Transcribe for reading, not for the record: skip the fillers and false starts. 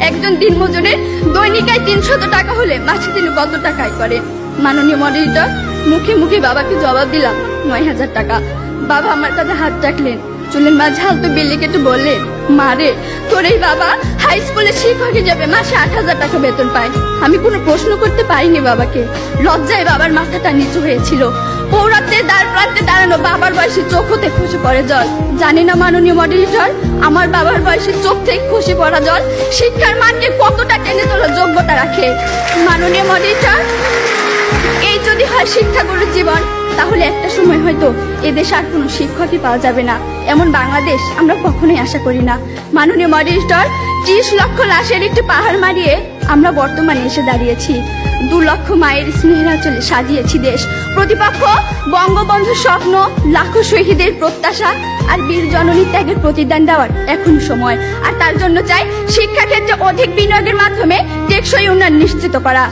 একজন দিনমজুরের দৈনিক আয় 300 টাকা হলে মাসে তিনি কত টাকা আয় করে? মাননীয় মডারেটর, মুখে মুখে বাবাকে জবাব দিলাম 9000 টাকা। বাবা আমার কাঁধে হাত রাখলেন, চুলের মাঝে হালতো বিল্লি কেটে বললেন, মা রে, তোর এই বাবা হাই স্কুলের শিক্ষক হিসেবে মাসে 8000 টাকা বেতন পায়। আমি কোনো প্রশ্ন করতে পারিনি বাবাকে। লজ্জায় বাবার মাথাটা নিচু হয়েছিল। পৌরাত্বের দ্বার প্রান্তে দাঁড়ানো বাবার বয়সে চোখ হতে খসে পড়ে জল। জানি না মাননীয় মডারেটর, আমার বাবার বয়সে চোখ থেকে খসে পড়া জল শিক্ষার মানকে কতটা টেনে তোলার যোগ্যতা রাখে। মাননীয় মডারেটর, এই যদি হয় শিক্ষাগুরুর জীবন, তাহলে একটা সময় হয়তো এদেশে আর কোনো শিক্ষকই পাওয়া যাবে না। এমন বাংলাদেশ আমরা কখনোই আশা করি না। মাননীয় মডারেটর, 30 লক্ষ লাশের একটি পাহাড় মারিয়ে আমরা বর্তমানে এসে দাঁড়িয়েছি। 2 লক্ষ মায়ের স্নেহের আঁচলে সাজিয়েছি দেশ। প্রতিপক্ষ বঙ্গবন্ধুর স্বপ্ন, লাখো শহীদের প্রত্যাশা আর বীর জননীর ত্যাগের প্রতিদান দেওয়ার এখনই সময়। আর তার জন্য চাই শিক্ষাক্ষেত্রে অধিক বিনিয়োগের মাধ্যমে টেকসই উন্নয়ন নিশ্চিত করা।